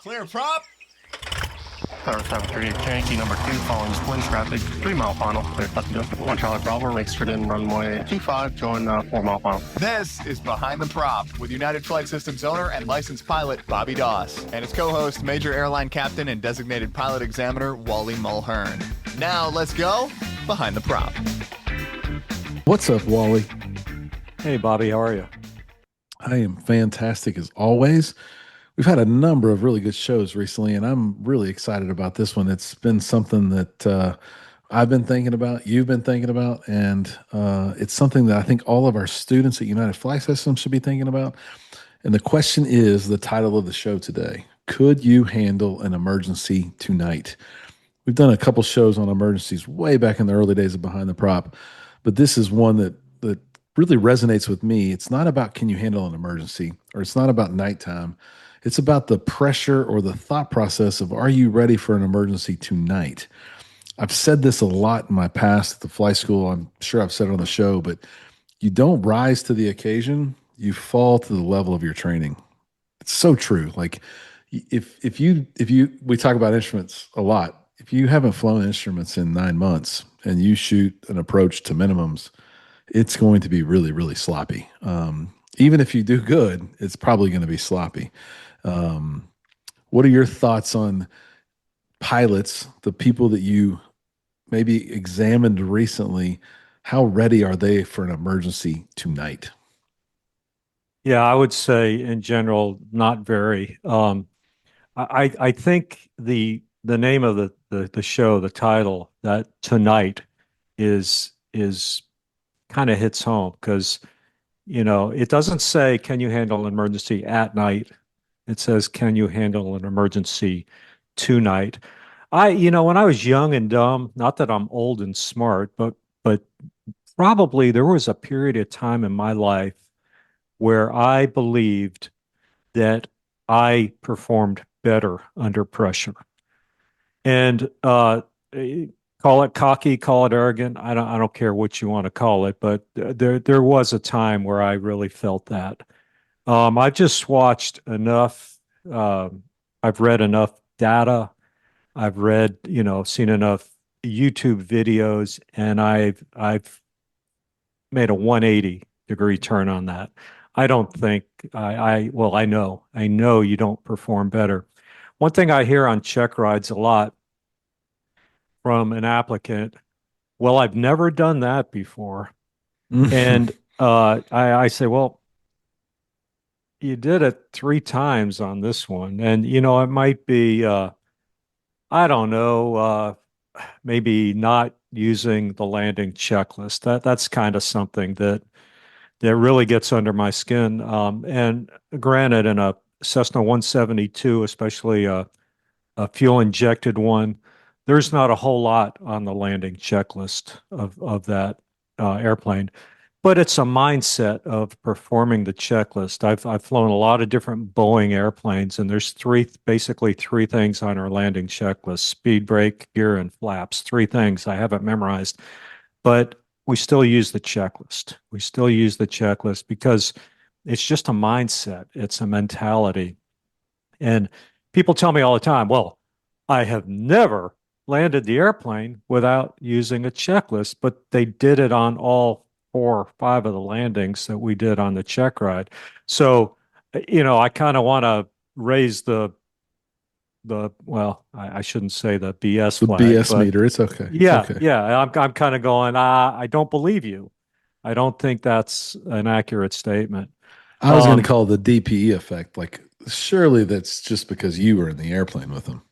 Clear prop. Tower 738 Yankee number 2 following twin traffic, 3 mile final. Clear left to 1 Charlie Bravo, make straight in runway 25, join 4 mile final. This is Behind the Prop with United Flight Systems owner and licensed pilot Bobby Doss and his co-host, Major Airline Captain and designated pilot examiner Wally Mulhern. Now let's go Behind the Prop. What's up, Wally? Hey, Bobby, how are you? I am fantastic as always. We've had a number of really good shows recently, and I'm really excited about this one. It's been something that I've been thinking about, you've been thinking about, and it's something that I think all of our students at United Flight Systems should be thinking about. And the question is the title of the show today: could you handle an emergency tonight? We've done a couple shows on emergencies way back in the early days of Behind the Prop, but this is one that really resonates with me. It's not about can you handle an emergency, or it's not about nighttime. It's about the pressure or the thought process of, are you ready for an emergency tonight? I've said this a lot in my past at the flight school. I'm sure I've said it on the show, but you don't rise to the occasion, you fall to the level of your training. It's so true. Like if you we talk about instruments a lot. If you haven't flown instruments in 9 months and you shoot an approach to minimums, it's going to be really, really sloppy. Even if you do good, it's probably going to be sloppy. What are your thoughts on pilots, the people that you maybe examined recently? How ready are they for an emergency tonight? Yeah, I would say in general, not very. I think the name of the show, the title, that tonight is kind of hits home because it doesn't say can you handle an emergency at night. It says can you handle an emergency tonight. When I was young and dumb, not that I'm old and smart, but probably there was a period of time in my life where I believed that I performed better under pressure. And call it cocky, call it arrogant. I don't care what you want to call it, but there was a time where I really felt that. I've just watched enough. I've read enough data. I've read, seen enough YouTube videos, and I've made a 180-degree turn on that. I don't think well, I know you don't perform better. One thing I hear on check rides a lot from an applicant, well, I've never done that before. And I say, well, you did it 3 times on this one. And, it might be, I don't know, maybe not using the landing checklist. That's kind of something that really gets under my skin. And granted, in a Cessna 172, especially a fuel injected one, there's not a whole lot on the landing checklist of that airplane, but it's a mindset of performing the checklist. I've flown a lot of different Boeing airplanes, and there's basically three things on our landing checklist: speed, brake, gear, and flaps. 3 things I haven't memorized, but we still use the checklist. We still use the checklist because it's just a mindset. It's a mentality. And people tell me all the time, well, I have never landed the airplane without using a checklist, but they did it on all 4 or 5 of the landings that we did on the check ride. So, I kind of want to raise well, I shouldn't say the BS The flag, BS but meter. It's okay. It's yeah, okay. yeah, I'm kind of going, I don't believe you. I don't think that's an accurate statement. I was going to Um, call it the DPE effect. Like, surely that's just because you were in the airplane with them.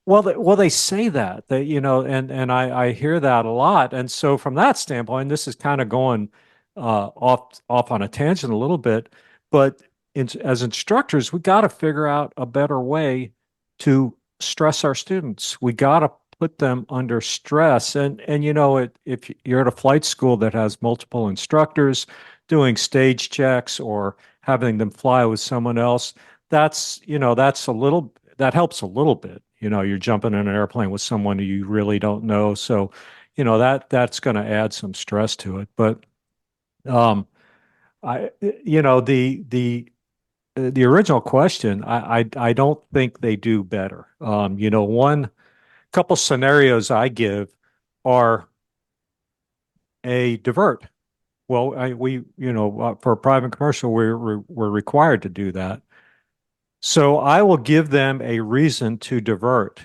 well, they say that and I hear that a lot. And so from that standpoint, this is kind of going off on a tangent a little bit, but as instructors, we got to figure out a better way to stress our students. We got to put them under stress. And if you're at a flight school that has multiple instructors doing stage checks or having them fly with someone else, that helps a little bit. You're jumping in an airplane with someone who you really don't know. So, that's going to add some stress to it. But um, I, the the original question, I don't think they do better. One couple scenarios I give are a divert. Well, for a private commercial, we're required to do that. So I will give them a reason to divert.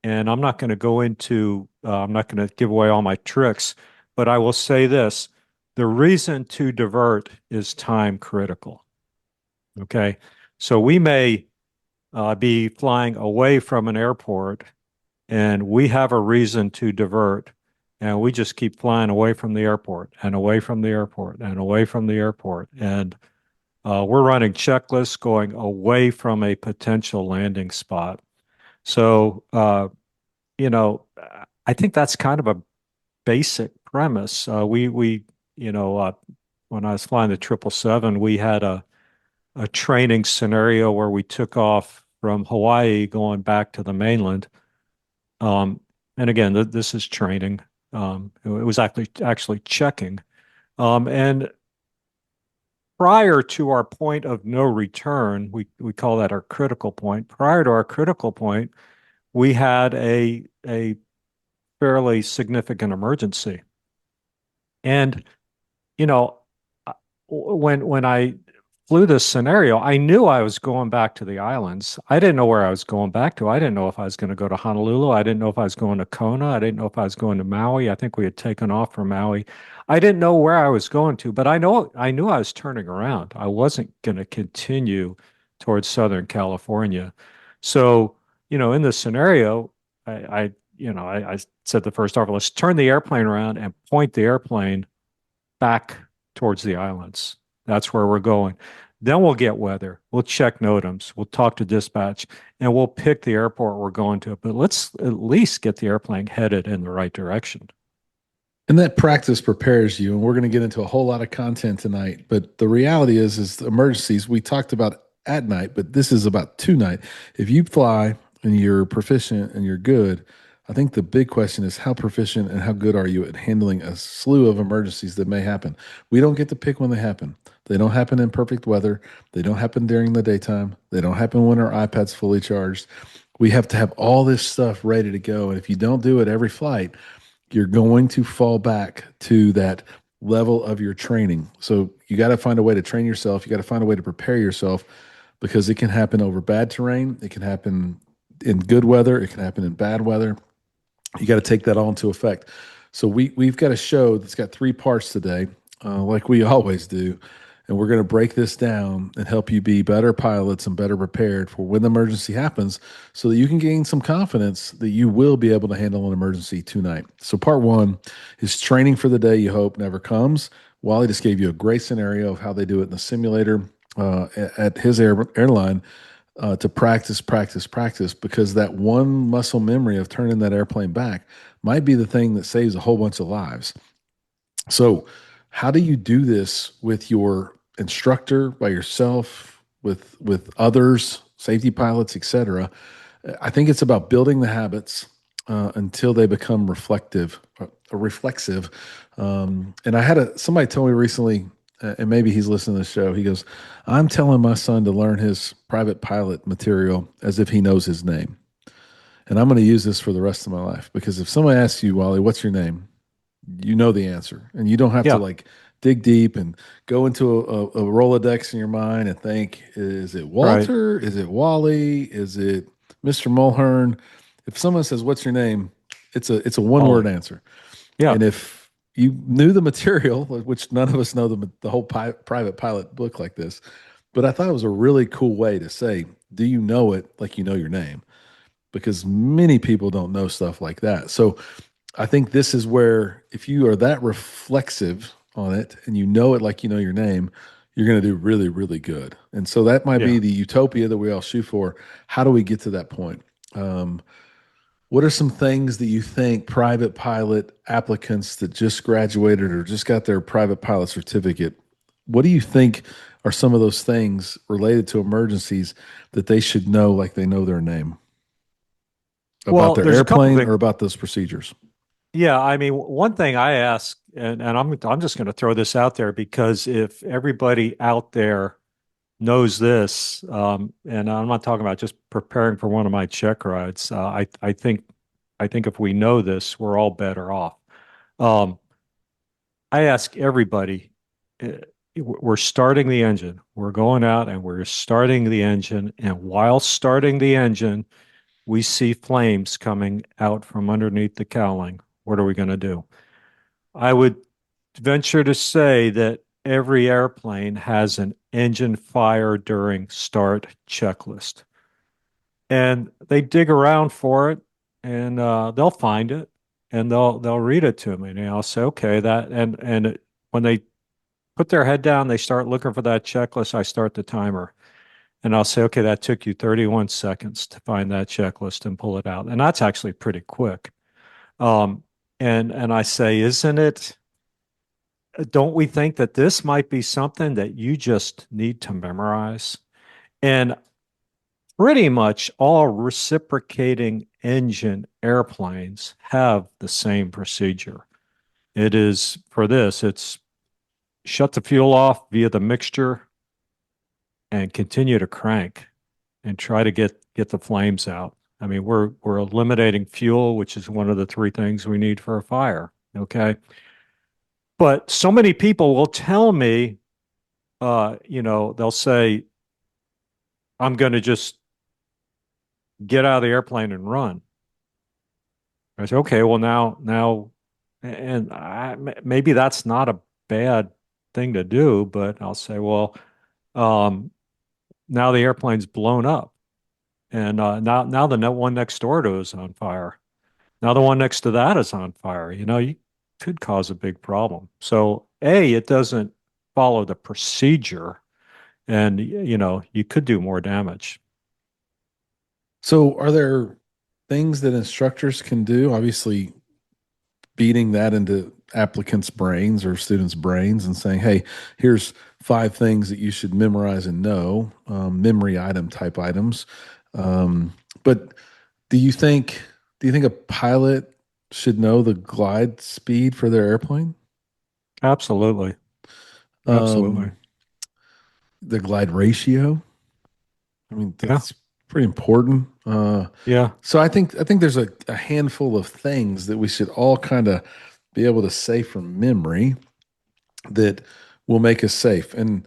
And I'm not going to go into, I'm not going to give away all my tricks, but I will say this. The reason to divert is time critical. Okay. So we may be flying away from an airport and we have a reason to divert. And we just keep flying away from the airport and away from the airport and away from the airport. And we're running checklists going away from a potential landing spot. So, I think that's kind of a basic premise. When I was flying the 777, we had a training scenario where we took off from Hawaii going back to the mainland. And again, this is training. It was actually checking. And prior to our point of no return, we call that our critical point. Prior to our critical point, we had a fairly significant emergency. And, when I flew this scenario, I knew I was going back to the islands. I didn't know where I was going back to. I didn't know if I was going to go to Honolulu. I didn't know if I was going to Kona. I didn't know if I was going to Maui. I think we had taken off from Maui. I didn't know where I was going to, but I knew I was turning around. I wasn't going to continue towards Southern California. So, in this scenario, I said the first offer, let's turn the airplane around and point the airplane back towards the islands. That's where we're going. Then we'll get weather. We'll check NOTAMs. We'll talk to dispatch, and we'll pick the airport we're going to. But let's at least get the airplane headed in the right direction. And that practice prepares you. And we're going to get into a whole lot of content tonight. But the reality is emergencies, we talked about at night, but this is about tonight. If you fly and you're proficient and you're good, I think the big question is how proficient and how good are you at handling a slew of emergencies that may happen? We don't get to pick when they happen. They don't happen in perfect weather. They don't happen during the daytime. They don't happen when our iPad's fully charged. We have to have all this stuff ready to go. And if you don't do it every flight, you're going to fall back to that level of your training. So you got to find a way to train yourself. You got to find a way to prepare yourself because it can happen over bad terrain. It can happen in good weather. It can happen in bad weather. You got to take that all into effect. So we've got a show that's got 3 parts today, like we always do. And we're going to break this down and help you be better pilots and better prepared for when the emergency happens so that you can gain some confidence that you will be able to handle an emergency tonight. So part 1 is training for the day you hope never comes. Wally just gave you a great scenario of how they do it in the simulator at his airline to practice, because that one muscle memory of turning that airplane back might be the thing that saves a whole bunch of lives. So how do you do this with your instructor, by yourself, with others, safety pilots, etc.? I think it's about building the habits until they become reflexive. And I had somebody tell me recently, and maybe he's listening to the show. He goes, "I'm telling my son to learn his private pilot material as if he knows his name." And I'm going to use this for the rest of my life, because if someone asks you, Wally, what's your name? You know the answer, and you don't have to dig deep and go into a Rolodex in your mind and think, is it Walter? Right. Is it Wally? Is it Mr. Mulhern? If someone says, what's your name? It's a one-word answer. Yeah. And if you knew the material, which none of us know the whole private pilot book like this, but I thought it was a really cool way to say, do you know it like you know your name? Because many people don't know stuff like that. So I think this is where, if you are that reflexive on it and you know it like you know your name, you're going to do really, really good. And so that might be the utopia that we all shoot for. How do we get to that point? What are some things that you think private pilot applicants that just graduated or just got their private pilot certificate, what do you think are some of those things related to emergencies that they should know like they know their name? About their airplane or about those procedures? Yeah, I mean, one thing I ask, and I'm just going to throw this out there, because if everybody out there knows this, and I'm not talking about just preparing for one of my check rides. I think if we know this, we're all better off. Um, I ask everybody, we're starting the engine. We're going out and we're starting the engine, and while starting the engine, we see flames coming out from underneath the cowling. What are we going to do? I would venture to say that every airplane has an engine fire during start checklist. And they dig around for it and they'll find it and they'll read it to me and I'll say, okay, that and when they put their head down, they start looking for that checklist. I start the timer and I'll say, okay, that took you 31 seconds to find that checklist and pull it out. And that's actually pretty quick. Um, and I say, isn't it? Don't we think that this might be something that you just need to memorize? And pretty much all reciprocating engine airplanes have the same procedure. It is for this, it's shut the fuel off via the mixture and continue to crank and try to get the flames out. I mean, we're eliminating fuel, which is one of the three things we need for a fire. Okay. But so many people will tell me, they'll say, I'm going to just get out of the airplane and run. I say, okay, well now, and maybe that's not a bad thing to do, but I'll say, well, um, now the airplane's blown up, and now the one next door to is on fire. Now the one next to that is on fire. You could cause a big problem. So it doesn't follow the procedure, and you could do more damage. So, are there things that instructors can do? Obviously, beating that into applicants' brains or students' brains and saying, hey, here's 5 things that you should memorize and know, memory item type items. But do you think a pilot should know the glide speed for their airplane? Absolutely. Absolutely. Um, the glide ratio? I mean, Yeah. that's pretty important. Yeah. So I think there's a handful of things that we should all kind of be able to say from memory that will make us safe. And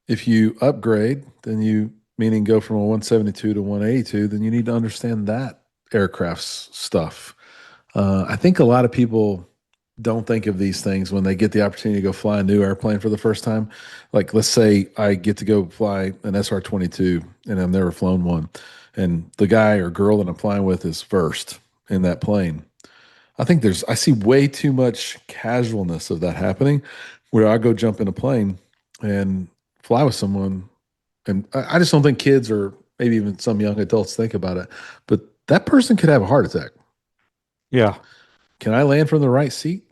if you upgrade, then you meaning go from a 172 to 182, then you need to understand that aircraft's stuff. I think a lot of people don't think of these things when they get the opportunity to go fly a new airplane for the first time. Like, let's say I get to go fly an SR-22 and I've never flown one, and the guy or girl that I'm flying with is first in that plane. I see way too much casualness of that happening where I go jump in a plane and fly with someone. And I just don't think kids or maybe even some young adults think about it. But that person could have a heart attack. Yeah. Can I land from the right seat?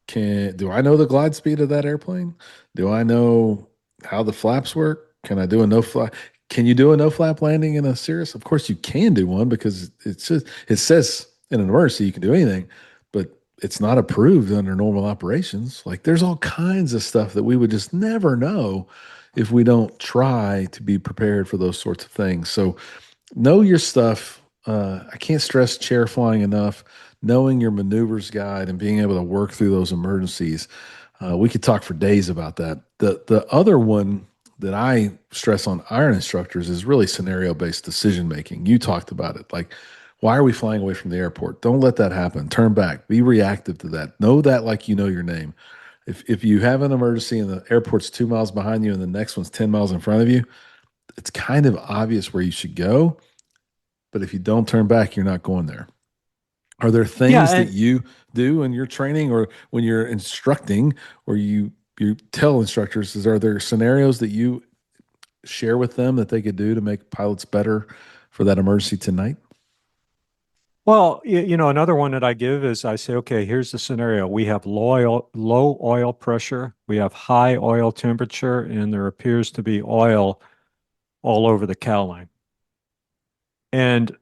Do I know the glide speed of that airplane? Do I know how the flaps work? Can I do a no flap? Can you do a no flap landing in a Cirrus? Of course you can do one because it says in an emergency you can do anything, but it's not approved under normal operations. Like there's all kinds of stuff that we would just never know if we don't try to be prepared for those sorts of things. So know your stuff. I can't stress chair flying enough. Knowing your maneuvers guide and being able to work through those emergencies. We could talk for days about that. The other one that I stress on iron instructors is really scenario based decision making. You talked about it. Like, why are we flying away from the airport? Don't let that happen. Turn back. Be reactive to that. Know that like you know your name. If you have an emergency and the airport's 2 miles behind you and the next one's 10 miles in front of you, it's kind of obvious where you should go. But if you don't turn back, you're not going there. Are there Yeah. things that And you do in your training or when you're instructing or you tell instructors, are there scenarios that you share with them that they could do to make pilots better for that emergency tonight? well, another one that I give is I say, okay, here's the scenario. We have low oil pressure, we have high oil temperature, and there appears to be oil all over the cowling. And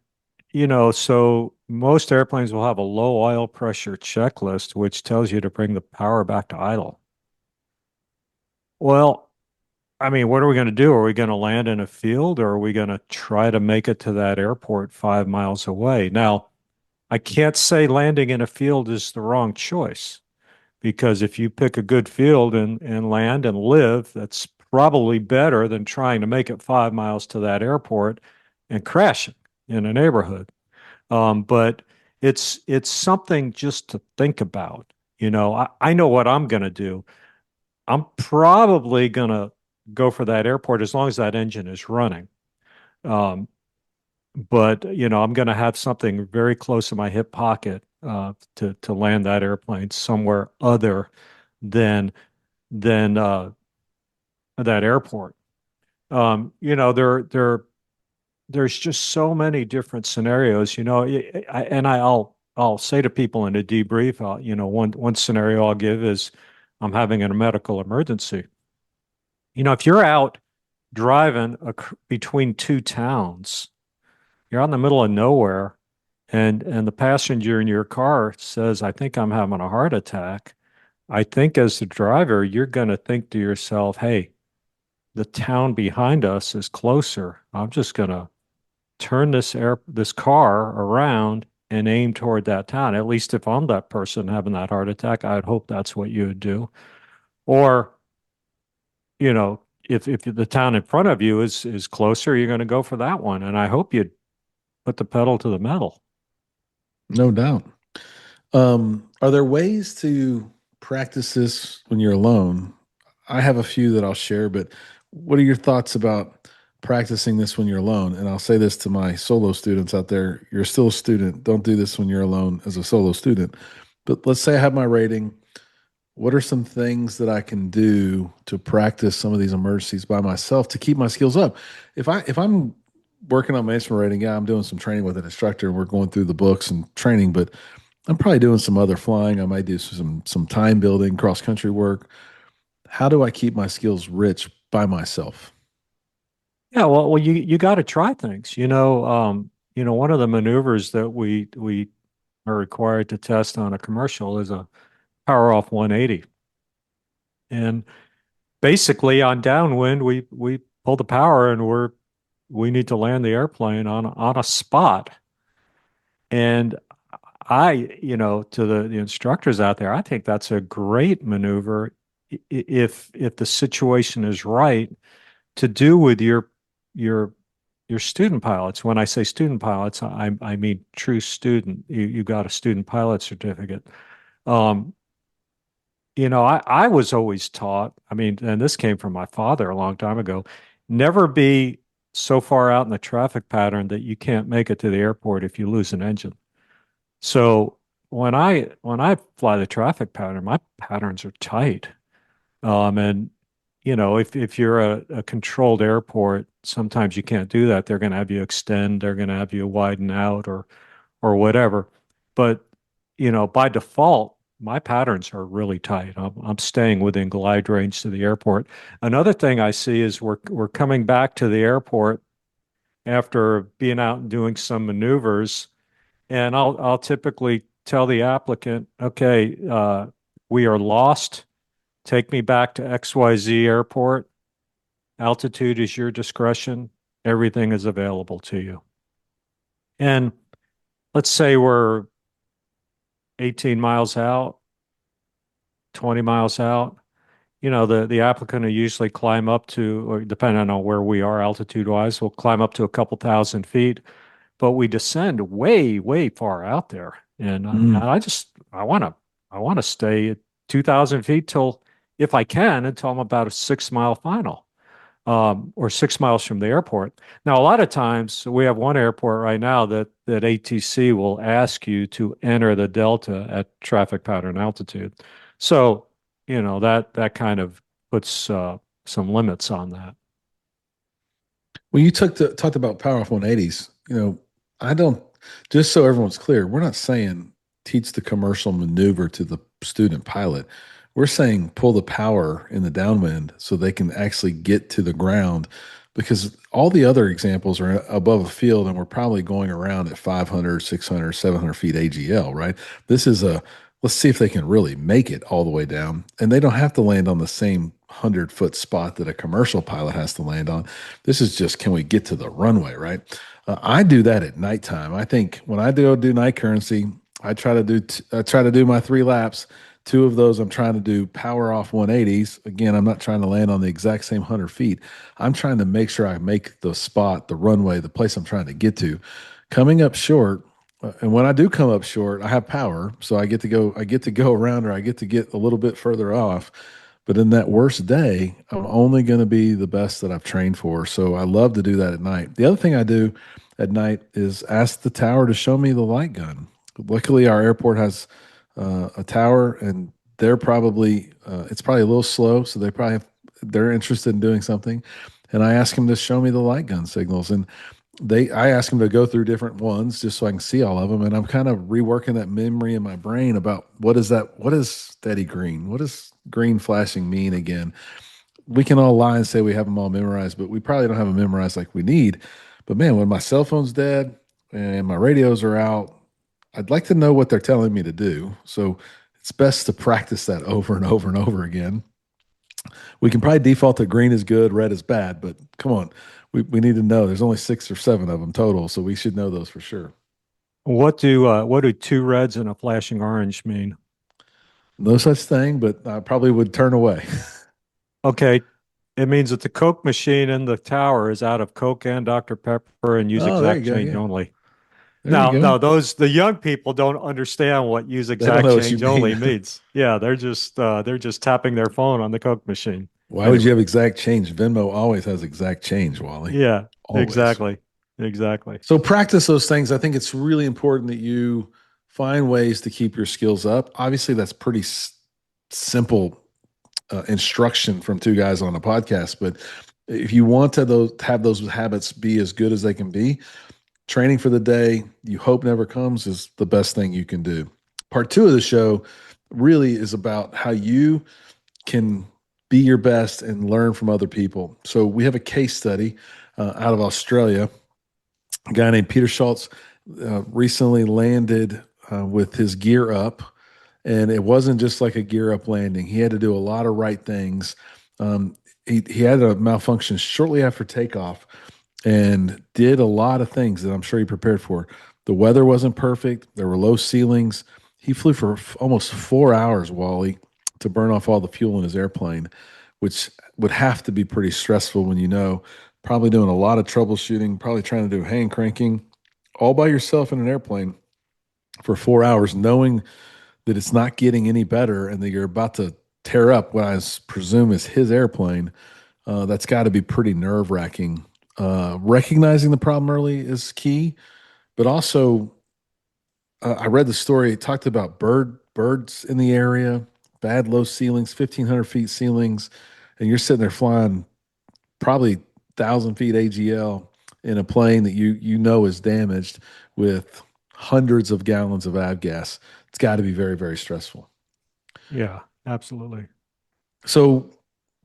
so most airplanes will have a low oil pressure checklist, which tells you to bring the power back to idle. Well, I mean, what are we going to do? Are we going to land in a field or are we going to try to make it to that airport 5 miles away? Now, I can't say landing in a field is the wrong choice because if you pick a good field and land and live, that's probably better than trying to make it 5 miles to that airport and crashing in a neighborhood. But it's something just to think about. I know what I'm going to do. I'm probably going to go for that airport as long as that engine is running. Um, but I'm going to have something very close in my hip pocket to land that airplane somewhere other than that airport. There's just so many different scenarios. I'll say to people in a debrief. One scenario I'll give is I'm having a medical emergency. If you're out driving between two towns, you're out in the middle of nowhere, and the passenger in your car says, "I think I'm having a heart attack." I think as the driver, you're going to think to yourself, "Hey, the town behind us is closer. I'm just going to turn this car around and aim toward that town." At least if I'm that person having that heart attack, I'd hope that's what you would do. Or, if the town in front of you is closer, you're going to go for that one. And I hope you put the pedal to the metal. No doubt. Are there ways to practice this when you're alone? I have a few that I'll share, but what are your thoughts about practicing this when you're alone? And I'll say this to my solo students out there: you're still a student. Don't do this when you're alone as a solo student. But let's say I have my rating. What are some things that I can do to practice some of these emergencies by myself to keep my skills up? If I'm working on my instrument rating, yeah, I'm doing some training with an instructor and we're going through the books and training, but I'm probably doing some other flying. I might do some time building, cross country work. How do I keep my skills rich by myself? Yeah, well, you got to try things. One of the maneuvers that we are required to test on a commercial is a power off 180. And basically on downwind, we pull the power and we need to land the airplane on a spot. And to the instructors out there, I think that's a great maneuver if the situation is right to do with your your student pilots. When I say student pilots, I mean true student. You got a student pilot certificate. Um, I was always taught, I mean, and this came from my father a long time ago, never be so far out in the traffic pattern that you can't make it to the airport if you lose an engine. So when I fly the traffic pattern, my patterns are tight. And if you're a controlled airport, sometimes you can't do that. They're going to have you extend, they're going to have you widen out or whatever. But by default, my patterns are really tight. I'm staying within glide range to the airport. Another thing I see is we're coming back to the airport after being out and doing some maneuvers, and I'll typically tell the applicant, okay, we are lost. Take me back to XYZ airport. Altitude is your discretion. Everything is available to you. And let's say we're 18 miles out, 20 miles out. The applicant will usually climb up to, or depending on where we are altitude wise, we'll climb up to a couple thousand feet, but we descend way, way far out there. And Mm. I want to stay at 2,000 feet till, if I can, until I'm about a 6 mile final. Or 6 miles from the airport. Now, a lot of times we have one airport right now that ATC will ask you to enter the delta at traffic pattern altitude. So, that kind of puts some limits on that. When you talked about power off 180s, I don't, just so everyone's clear, we're not saying teach the commercial maneuver to the student pilot. We're saying pull the power in the downwind so they can actually get to the ground, because all the other examples are above a field and we're probably going around at 500, 600, 700 feet AGL, right? This is let's see if they can really make it all the way down. And they don't have to land on the same 100-foot spot that a commercial pilot has to land on. This is just, can we get to the runway, right? I do that at nighttime. I think when I do night currency, I try to do my 3 laps. Two of those, I'm trying to do power off 180s. Again, I'm not trying to land on the exact same 100 feet. I'm trying to make sure I make the spot, the runway, the place I'm trying to get to. Coming up short, and when I do come up short, I have power, so I get to go around, or I get to get a little bit further off. But in that worst day, I'm only going to be the best that I've trained for. So I love to do that at night. The other thing I do at night is ask the tower to show me the light gun. Luckily, our airport has a tower, and they're probably it's probably a little slow, so they're interested in doing something. And I ask them to show me the light gun signals, and I ask them to go through different ones just so I can see all of them. And I'm kind of reworking that memory in my brain about what is steady green? What does green flashing mean again? We can all lie and say we have them all memorized, but we probably don't have them memorized like we need. But man, when my cell phone's dead and my radios are out, I'd like to know what they're telling me to do. So it's best to practice that over and over and over again. We can probably default to green is good, red is bad, but come on, we need to know. There's only 6 or 7 of them total, so we should know those for sure. What do 2 reds and a flashing orange mean? No such thing, but I probably would turn away. Okay, it means that the Coke machine in the tower is out of Coke and Dr. Pepper and use Oh, there you exact go. change Yeah, only. there you go. The young people don't understand what use They don't exact know what you change only mean. means. Yeah, they're just tapping their phone on the Coke machine. Why would you Anyway, have exact change? Venmo always has exact change, Wally. yeah, Always. exactly. Exactly. So practice those things. I think it's really important that you find ways to keep your skills up. Obviously, that's pretty simple instruction from 2 guys on a podcast. But if you want to have those habits be as good as they can be, training for the day you hope never comes is the best thing you can do. Part 2 of the show really is about how you can be your best and learn from other people. So we have a case study out of Australia. A guy named Peter Schultz recently landed with his gear up, and it wasn't just like a gear up landing. He had to do a lot of right things. He had a malfunction shortly after takeoff and did a lot of things that I'm sure he prepared for. The weather wasn't perfect. There were low ceilings. He flew for almost 4 hours, Wally, to burn off all the fuel in his airplane, which would have to be pretty stressful when probably doing a lot of troubleshooting, probably trying to do hand cranking all by yourself in an airplane for 4 hours, knowing that it's not getting any better and that you're about to tear up what I presume is his airplane. That's got to be pretty nerve wracking. Recognizing the problem early is key, but also I read the story. It talked about birds in the area, bad low ceilings, 1,500 feet ceilings, and you're sitting there flying probably 1,000 feet AGL in a plane that you know is damaged with hundreds of gallons of avgas. It's got to be very, very stressful. Yeah, absolutely. So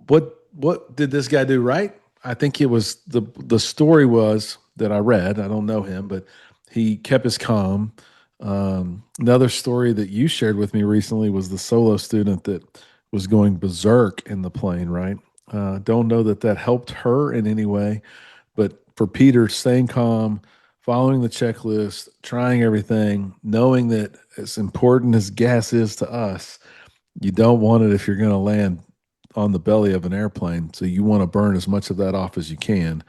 what did this guy do right? I think it was the story was that I read. I don't know him, but he kept his calm. Another story that you shared with me recently was the solo student that was going berserk in the plane, right? Don't know that helped her in any way, but for Peter, staying calm, following the checklist, trying everything, knowing that as important as gas is to us, you don't want it if you're going to land on the belly of an airplane. So you want to burn as much of that off as you can.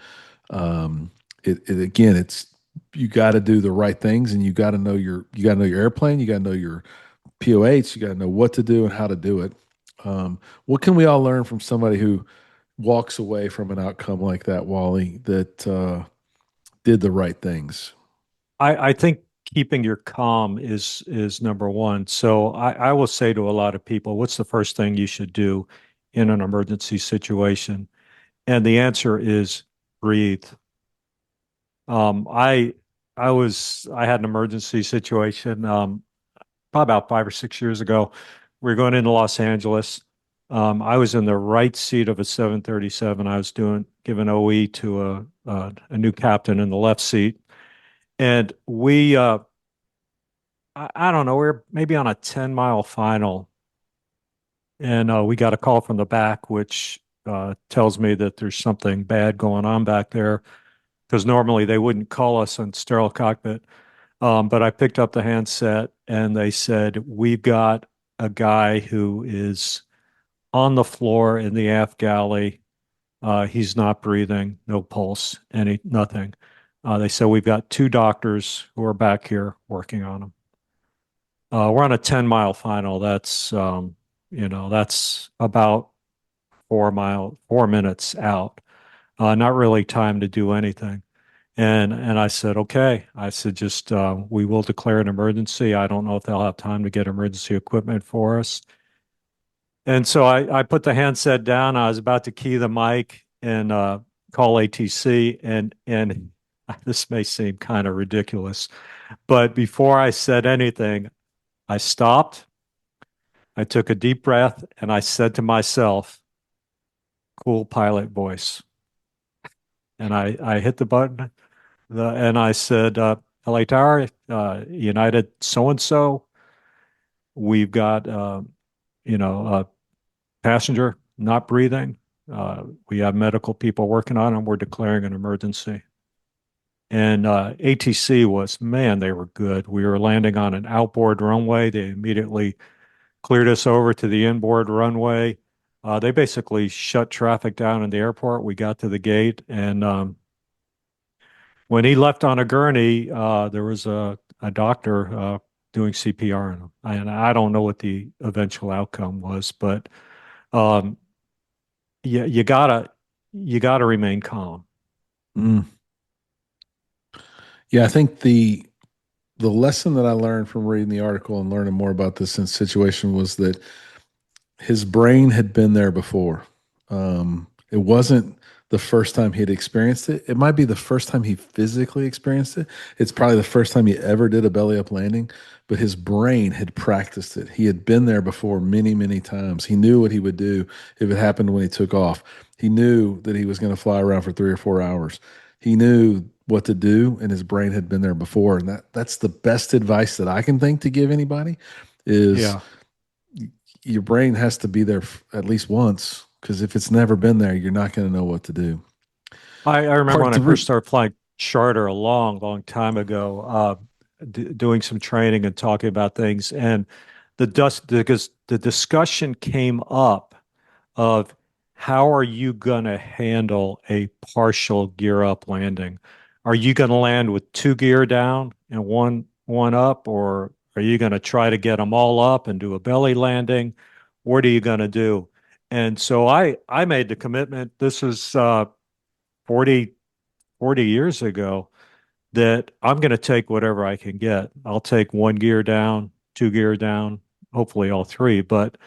It's you got to do the right things, and you got to know your airplane. You got to know your POH. You got to know what to do and how to do it. What can we all learn from somebody who walks away from an outcome like that, Wally, that did the right things? I think keeping your calm is number one. So I will say to a lot of people, what's the first thing you should do in an emergency situation? And the answer is breathe. I I had an emergency situation probably about 5 or 6 years ago. We were going into Los Angeles. I was in the right seat of a 737. I was giving OE to a new captain in the left seat, and I don't know, we were maybe on a 10-mile final, and we got a call from the back, which tells me that there's something bad going on back there because normally they wouldn't call us on sterile cockpit. But I picked up the handset and they said, we've got a guy who is on the floor in the aft galley. He's not breathing, no pulse, nothing. They said, we've got two doctors who are back here working on him. We're on a 10-mile final. That's about 4 minutes out. Not really time to do anything. And I said, okay. I said, just we will declare an emergency. I don't know if they'll have time to get emergency equipment for us. And so I put the handset down. I was about to key the mic and call ATC. And this may seem kind of ridiculous, but before I said anything, I stopped. I took a deep breath and I said to myself, cool pilot voice. And I hit the button and I said, LA Tower, United so-and-so, we've got, a passenger not breathing. We have medical people working on him. We're declaring an emergency. And ATC was, man, they were good. We were landing on an outboard runway. They immediately cleared us over to the inboard runway. They basically shut traffic down in the airport. We got to the gate, and when he left on a gurney, there was a doctor doing CPR on him. And I don't know what the eventual outcome was, but um, you gotta remain calm. Mm. Yeah, I think the lesson that I learned from reading the article and learning more about this situation was that his brain had been there before. It wasn't the first time he had experienced it. It might be the first time he physically experienced it. It's probably the first time he ever did a belly up landing, but his brain had practiced it. He had been there before many, many times. He knew what he would do if it happened when he took off. He knew that he was going to fly around for 3 or 4 hours. He knew what to do, and his brain had been there before. And that's the best advice that I can think to give anybody is Yeah. your brain has to be there at least once, because if it's never been there, you're not going to know what to do. I remember Part when I three. first started flying charter a long, long time ago, doing some training and talking about things, and because the discussion came up of how are you going to handle a partial gear up landing? Are you going to land with two gear down and one up, or are you going to try to get them all up and do a belly landing? What are you going to do? And so I made the commitment. This is 40, 40 years ago that I'm going to take whatever I can get. I'll take one gear down, two gear down, hopefully all three. But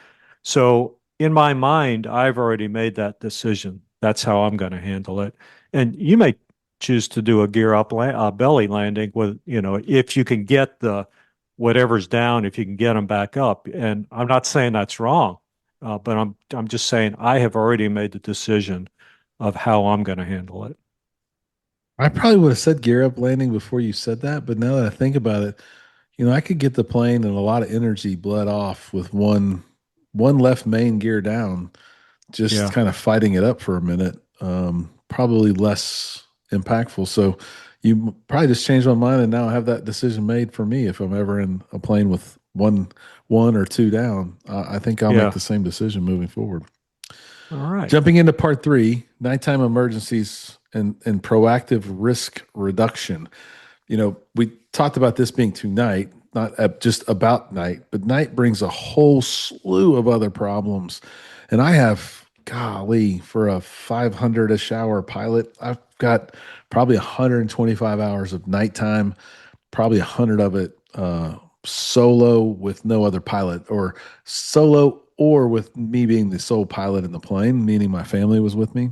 so in my mind, I've already made that decision. That's how I'm going to handle it. And you may choose to do a gear up belly landing with, if you can get the whatever's down, if you can get them back up. And I'm not saying that's wrong, but I'm just saying I have already made the decision of how I'm going to handle it. I probably would have said gear up landing before you said that, but now that I think about it, I could get the plane and a lot of energy bled off with one left main gear down, just Yeah. kind of fighting it up for a minute. Probably less impactful. So you probably just changed my mind, and now I have that decision made for me. If I'm ever in a plane with one or two down, I think I'll make Yeah. the same decision moving forward. All right. Jumping into part three, nighttime emergencies and proactive risk reduction. We talked about this being tonight, not just about night, but night brings a whole slew of other problems. And I have, golly, for a 500-ish hour pilot, I've got probably 125 hours of nighttime, probably 100 of it solo with no other pilot, or solo or with me being the sole pilot in the plane, meaning my family was with me.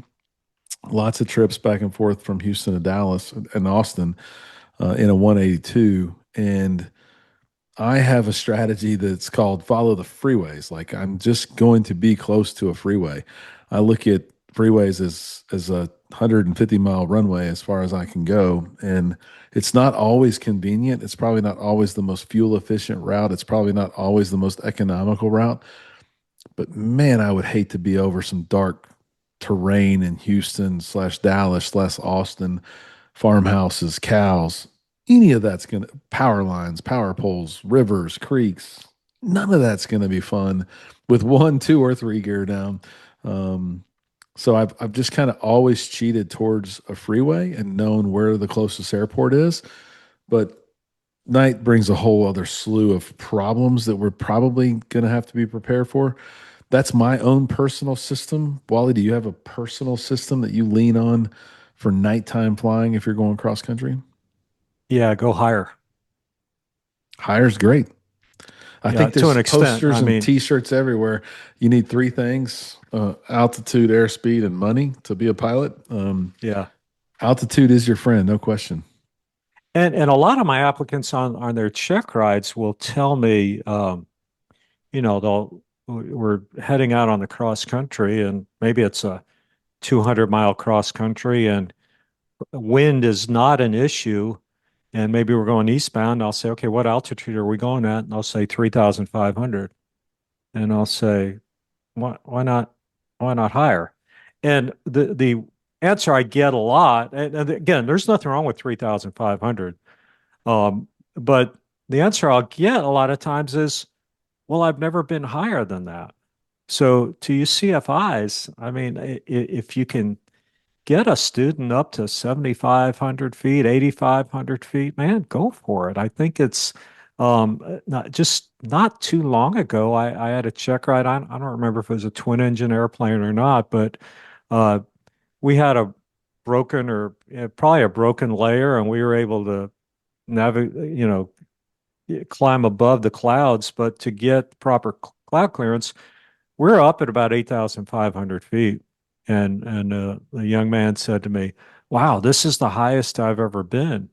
Lots of trips back and forth from Houston to Dallas and Austin in a 182. And I have a strategy that's called follow the freeways. Like, I'm just going to be close to a freeway. I look at freeways as a 150-mile runway as far as I can go. And it's not always convenient. It's probably not always the most fuel efficient route. It's probably not always the most economical route. But man, I would hate to be over some dark terrain in Houston slash Dallas slash Austin, farmhouses, cows. Any of that's going to, power lines, power poles, rivers, creeks. None of that's going to be fun with one, two, or three gear down. Um, so I've just kind of always cheated towards a freeway and known where the closest airport is. But night brings a whole other slew of problems that we're probably going to have to be prepared for. That's my own personal system. Wally, do you have a personal system that you lean on for nighttime flying if you're going cross country? Yeah, go higher. Hire's great. I Yeah, think to there's an extent. posters I and mean, t-shirts everywhere. You need three things: altitude, airspeed, and money to be a pilot. yeah. Altitude is your friend, no question. And a lot of my applicants on their check rides will tell me, they'll we're heading out on the cross country, and maybe it's a 200-mile cross country, and wind is not an issue. And maybe we're going eastbound. I'll say, okay, what altitude are we going at? And they'll say 3,500. And I'll say, why not? Why not higher? And the answer I get a lot, and again, there's nothing wrong with 3,500. But the answer I'll get a lot of times is, well, I've never been higher than that. So to you CFIs, I mean, if you can get a student up to 7,500 feet, 8,500 feet, man, go for it. I think it's not too long ago, I had a check ride. I don't remember if it was a twin engine airplane or not, but uh, we had a broken or probably a broken layer, and we were able to navigate, climb above the clouds. But to get proper cloud clearance, we're up at about 8,500 feet. And the young man said to me, "Wow, this is the highest I've ever been."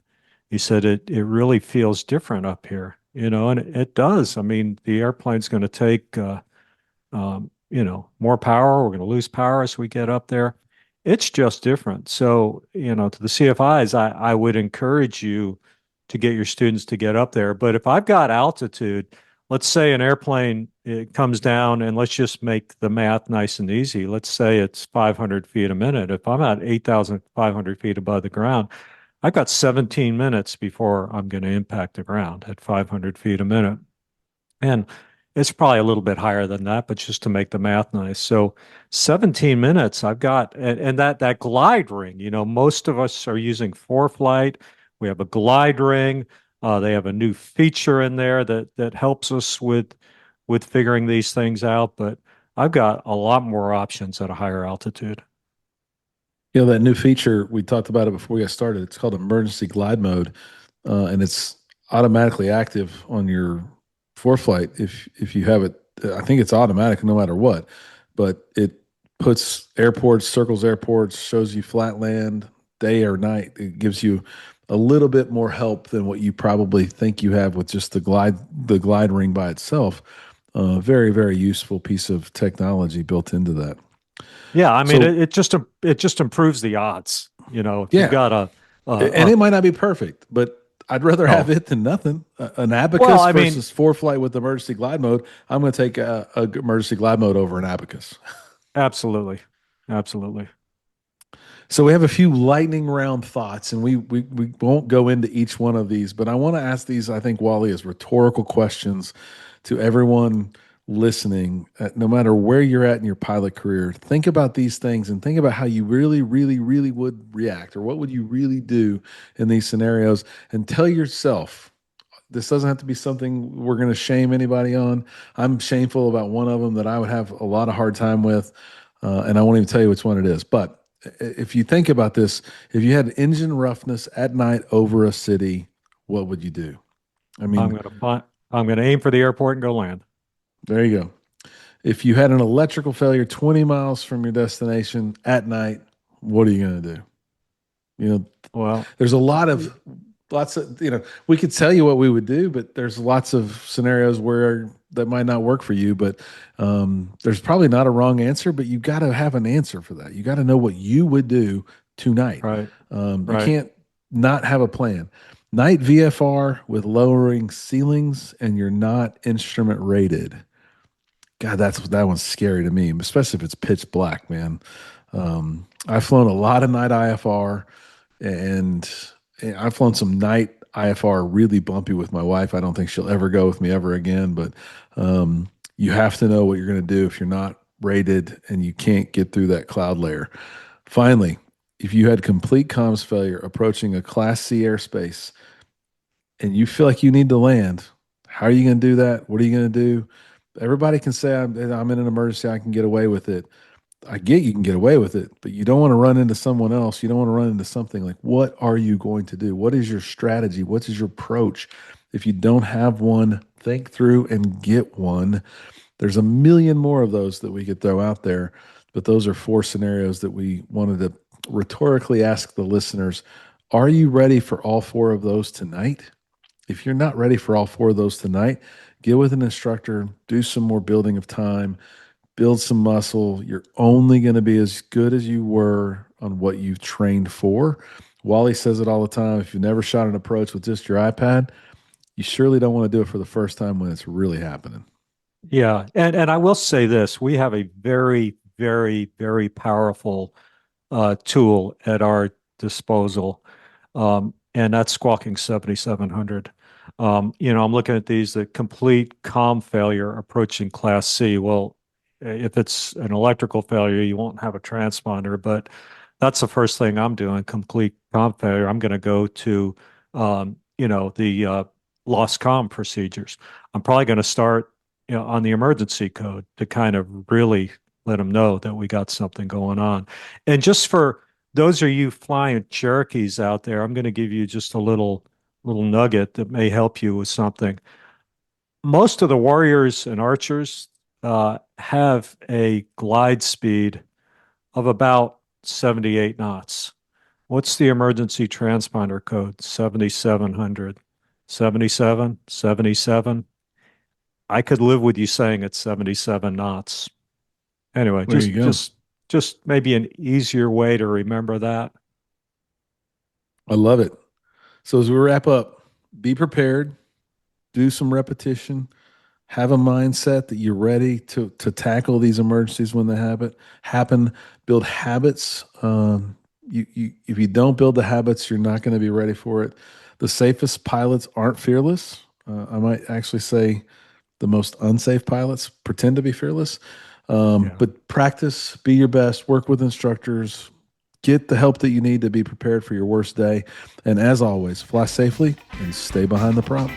He said, "It really feels different up here, and it does. I mean, the airplane's going to take more power. We're going to lose power as we get up there. It's just different." So, to the CFIs, I would encourage you to get your students to get up there. But if I've got altitude, let's say an airplane, it comes down, and let's just make the math nice and easy. Let's say it's 500 feet a minute. If I'm at 8,500 feet above the ground, I've got 17 minutes before I'm going to impact the ground at 500 feet a minute. And it's probably a little bit higher than that, but just to make the math nice. So 17 minutes I've got, and that glide ring, most of us are using ForeFlight. We have a glide ring. They have a new feature in there that helps us with figuring these things out. But I've got a lot more options at a higher altitude. That new feature, we talked about it before we got started. It's called emergency glide mode, and it's automatically active on your ForeFlight if you have it. I think it's automatic no matter what, but it puts airports, circles airports, shows you flat land, day or night. It gives you a little bit more help than what you probably think you have with just the glide ring by itself. Very, very useful piece of technology built into that. Yeah, I mean, So it just improves the odds. If you've yeah, got and it might not be perfect, but I'd rather have no. it than nothing. An Well, abacus I mean, versus ForeFlight with emergency glide mode. I'm going to take a emergency glide mode over an abacus. absolutely, absolutely. So we have a few lightning round thoughts, and we won't go into each one of these, but I want to ask these, I think, Wally, as rhetorical questions to everyone listening, no matter where you're at in your pilot career. Think about these things and think about how you really, really, really would react, or what would you really do in these scenarios, and tell yourself, this doesn't have to be something we're going to shame anybody on. I'm shameful about one of them that I would have a lot of hard time with, and I won't even tell you which one it is. But if you think about this, if you had engine roughness at night over a city, what would you do? I mean, I'm gonna aim for the airport and go land. there you go. If you had an electrical failure 20 miles from your destination at night, what are you going to do? Well, There's lots of, we could tell you what we would do, but there's lots of scenarios where that might not work for you. But there's probably not a wrong answer, but you got to have an answer for that. You got to know what you would do tonight. right, You right. can't not have a plan. Night VFR with lowering ceilings, and you're not instrument rated. God, that one's scary to me, especially if it's pitch black, man. I've flown a lot of night IFR, and I've flown some night IFR really bumpy with my wife. I don't think she'll ever go with me ever again, but you have to know what you're going to do if you're not rated and you can't get through that cloud layer. Finally, if you had complete comms failure approaching a Class C airspace and you feel like you need to land, how are you going to do that? What are you going to do? Everybody can say, I'm in an emergency, I can get away with it. I get you can get away with it, but you don't want to run into someone else. You don't want to run into something. Like, what are you going to do? What is your strategy? What is your approach? If you don't have one, think through and get one. There's a million more of those that we could throw out there, but those are 4 scenarios that we wanted to rhetorically ask the listeners. Are you ready for all 4 of those tonight? If you're not ready for all 4 of those tonight, get with an instructor, do some more building of time, build some muscle. You're only going to be as good as you were on what you've trained for. Wally says it all the time. If you've never shot an approach with just your iPad, you surely don't want to do it for the first time when it's really happening. Yeah. And I will say this, we have a very, very, very powerful tool at our disposal. And that's Squawking 7700. I'm looking at these, the complete comm failure approaching Class C. Well, if it's an electrical failure, you won't have a transponder, but that's the first thing I'm doing, complete comm failure. I'm going to go to, the lost comm procedures. I'm probably going to start, on the emergency code to kind of really let them know that we got something going on. And just for those of you flying Cherokees out there, I'm going to give you just a little nugget that may help you with something. Most of the warriors and archers have a glide speed of about 78 knots. What's the emergency transponder code? 7700. 77, 77. I could live with you saying it's 77 knots. Anyway, just maybe an easier way to remember that. I love it. So as we wrap up, be prepared, do some repetition, have a mindset that you're ready to tackle these emergencies when they happen. Build habits. If you don't build the habits, you're not going to be ready for it. The safest pilots aren't fearless. I might actually say the most unsafe pilots pretend to be fearless. But practice, be your best, work with instructors, get the help that you need to be prepared for your worst day. And as always, fly safely and stay behind the prop.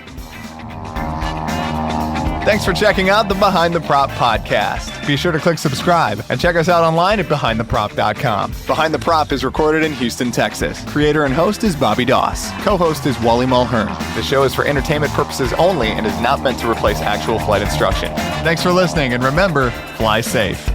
Thanks for checking out the Behind the Prop podcast. Be sure to click subscribe and check us out online at behindtheprop.com. Behind the Prop is recorded in Houston, Texas. Creator and host is Bobby Doss. Co-host is Wally Mulhern. The show is for entertainment purposes only and is not meant to replace actual flight instruction. Thanks for listening, and remember, fly safe.